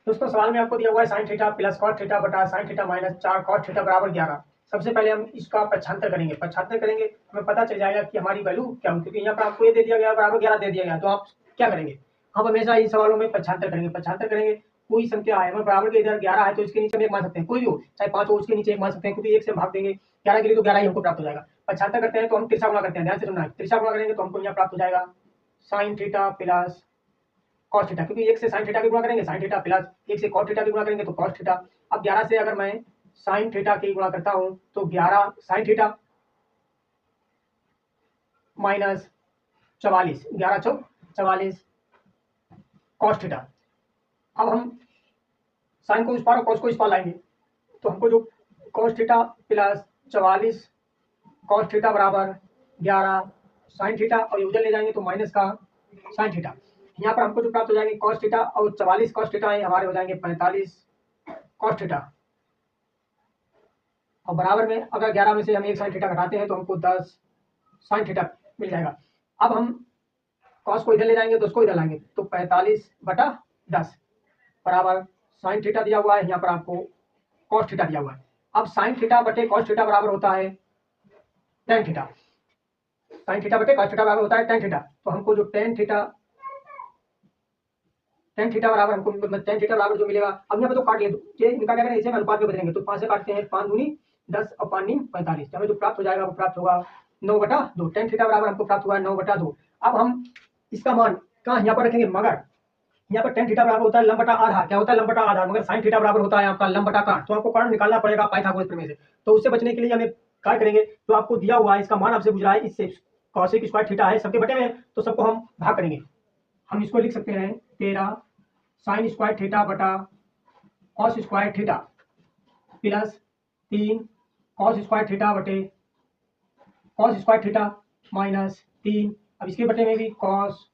दोस्तों सवाल में आपको दिया हुआ है sine theta plus cos theta बटा sine theta minus 4 cos theta बराबर 11। सबसे पहले हम इसका पक्षांतर करेंगे। पक्षांतर करेंगे हमें पता चल जाएगा कि हमारी वैल्यू क्या होगी, क्योंकि यहाँ पर आपको ये दे दिया गया बराबर 11 दे दिया गया। तो आप क्या करेंगे, हम हमेशा इन सवालों में पक्षांतर करेंगे। पक्षांतर करेंगे, कोई संख्या है हमें बराबर के इधर 11 है तो इसके नीचे हम 1 मान सकते हैं, कोई भी हो चाहे 5 हो उसके नीचे 1 मान सकते हैं, क्योंकि 1 से भाग देंगे 11 के लिए तो 11 ही हमको प्राप्त हो जाएगा। पक्षांतर करते हैं तो हम तिरछा गुणा करते हैं, ध्यान से सुनना। तिरछा गुणा करेंगे तो हमको यहाँ प्राप्त हो जाएगा sign theta plus cos theta, क्योंकि 1 से साइन थीटा की गुणा करेंगे साइन थीटा प्लस 1 से कॉस थीटा की गुणा करेंगे तो कॉस थीटा। अब 11 से अगर मैं साइन थीटा की गुणा करता हूं तो 11 साइन थीटा माइनस 44, 11 चौक 44 कॉस थीटा। अब हम साइन को उस पार और कॉस को इस पार लाएंगे तो हमको जो cos theta plus 44 cos theta बराबर 11 साइन थीटा, और ये उधर ले जाएंगे तो माइनस का साइन थीटा। यहाँ पर हमको जो प्राप्त हो जाएंगे कॉस थीटा और 44 कॉस थीटा है हमारे हो जाएंगे 45 कॉस थीटा, और बराबर में अगर 11 में से हम 1 साइन थीटा घटाते हैं तो हमको 10 साइन थीटा मिल जाएगा। अब हम कॉस को इधर ले जाएंगे तो उसको इधर लाएंगे तो 45/10 बराबर साइन थीटा दिया हुआ है, यहाँ पर आपको कॉस थीटा दिया हुआ है। अब साइन थीटा बटे कॉस थीटा बराबर होता है टेन थीटा। साइन थीटा बटे कॉस थीटा बराबर होता है टेन थीटा, तो हमको जो टेन थीटा बराबर हमको टेन थीटा बराबर जो मिलेगा। अब यहाँ पे तो काट ले, ये इनका क्या करें, इसे हम अनुपात में बदलेंगे तो 5 से काटते हैं, 5 दूनी 10 और 5 नी 45, हमें जो प्राप्त हो जाएगा वो प्राप्त होगा 9/2। टेन थीटा बराबर हमको प्राप्त हुआ है 9/2। अब हम इसका मान कहाँ यहाँ पर रखेंगे, मगर यहाँ पर टेन थीटा बराबर होता है लंब बटा आधार। क्या होता है, लंब बटा आधार, मगर साइन थीटा बराबर होता है आपका लंब बटा कर्ण। तो आपको कर्ण निकालना पड़ेगा पाइथागोरस प्रमेय से। तो उससे बचने के लिए हमें क्या करेंगे, तो आपको दिया हुआ है इसका मान आपसे पूछ रहा है, इससे कॉसेक स्क्वायर थीटा है सबके बटे में, तो सबको हम भाग करेंगे। हम इसको लिख सकते हैं 13 साइन स्क्वायर थीटा बटा cos square theta plus 3 cos square theta बटे कॉस स्क्वायर थीटा माइनस 3, अब इसके बटे में भी कॉस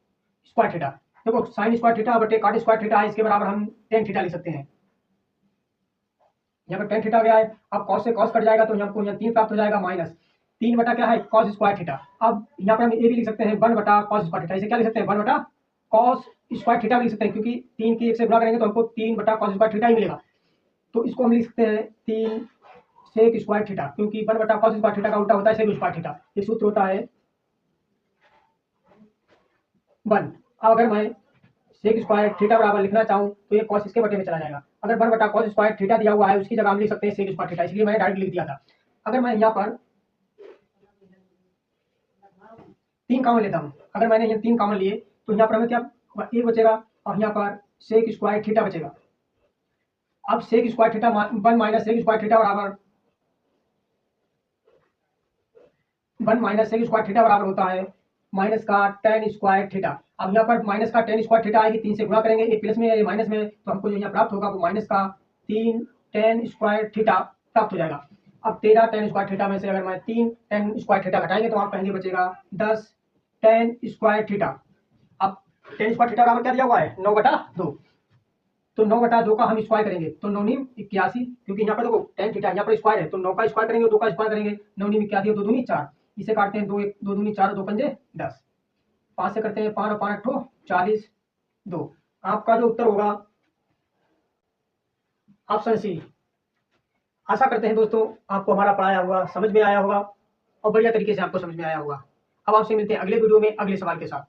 स्क्वायर थीटा। देखो साइन स्क्वायर थीटा बटे कॉट स्क्वायर थीटा है, इसके बराबर हम टेन थीटा लिख सकते हैं। यहाँ पर टेन थीटा गया है, अब कॉस से कॉस कट जाएगा तो हमको यहाँ 3 प्राप्त हो जाएगा माइनस 3 बटा क्या है कॉस स्क्वायर थीटा। अब यहाँ पर हम ये भी लिख सकते हैं 1 बटा कॉस स्क्वायर थीटा, इसे क्या लिख सकते हैं 1 बटा कॉस स्क्वायर थीटा भी लिख सकते हैं, क्योंकि 3 की 1 से गुणा करेंगे तो हमको 3 बटा कॉस स्क्वायर थीटा ही मिलेगा। तो इसको हम लिख सकते हैं 3 सेक स्क्वायर थीटा, क्योंकि 1 बटा कॉस स्क्वायर थीटा का उल्टा होता है सेक स्क्वायर थीटा। ये सूत्र होता है 1। अब अगर मैं सेक स्क्वायर थीटा बराबर लिखना चाहूँ तो ये कॉस इसके बटे में चला जाएगा। अगर 1 बटा कॉस स्क्वायर थीटा दिया हुआ है उसकी जगह हम लिख सकते हैं सेक स्क्वायर थीटा, इसलिए मैंने डायरेक्ट लिख दिया था। अगर मैं यहाँ पर 3 कॉमन लेता हूँ, अगर मैंने ये 3 कॉमन लिए तो यहाँ पर हमें क्या ये बचेगा, और यहाँ पर सेक स्क्वायर थीटा बचेगा। अब sec square theta 1 minus sec square theta बराबर 1 माइनस सेक स्क्वायर थीटा बराबर होता है माइनस का टेन स्क्वायर थीटा। अब यहाँ पर माइनस का टेन स्क्वायर थीटा आएगी, 3 से गुणा करेंगे, एक प्लस में ये माइनस में, तो हमको जो यहाँ प्राप्त होगा वो माइनस का 3 टेन स्क्वायर थीटा प्राप्त हो जाएगा। अब 13 टेन स्क्वायर थीटा में से अगर मैं 3 टेन स्क्वायर थीटा घटाएंगे तो आप कहेंगे बचेगा 10 टेन स्क्वायर थीटा। अब टेन स्क्वायर थीटा बराबर क्या दिया हुआ है 9/2, तो 9/2 का हम स्क्वायर करेंगे तो 9 नीम 81, क्योंकि यहाँ पर देखो टेन थीटा यहाँ पर स्क्वायर है तो 9 का स्क्वायर करेंगे 2 का स्क्वायर करेंगे, 9 नीम 81 2 दूनी 4, इसे काटते हैं 2 2 दूनी 4 2 पंजे 10, 5 से करते हैं 5 और 5 8 40 2। आपका जो उत्तर होगा ऑप्शन सी। आशा करते हैं दोस्तों आपको हमारा पढ़ाया हुआ समझ में आया होगा और बढ़िया तरीके से आपको समझ में आया होगा। अब आपसे मिलते हैं अगले वीडियो में अगले सवाल के साथ।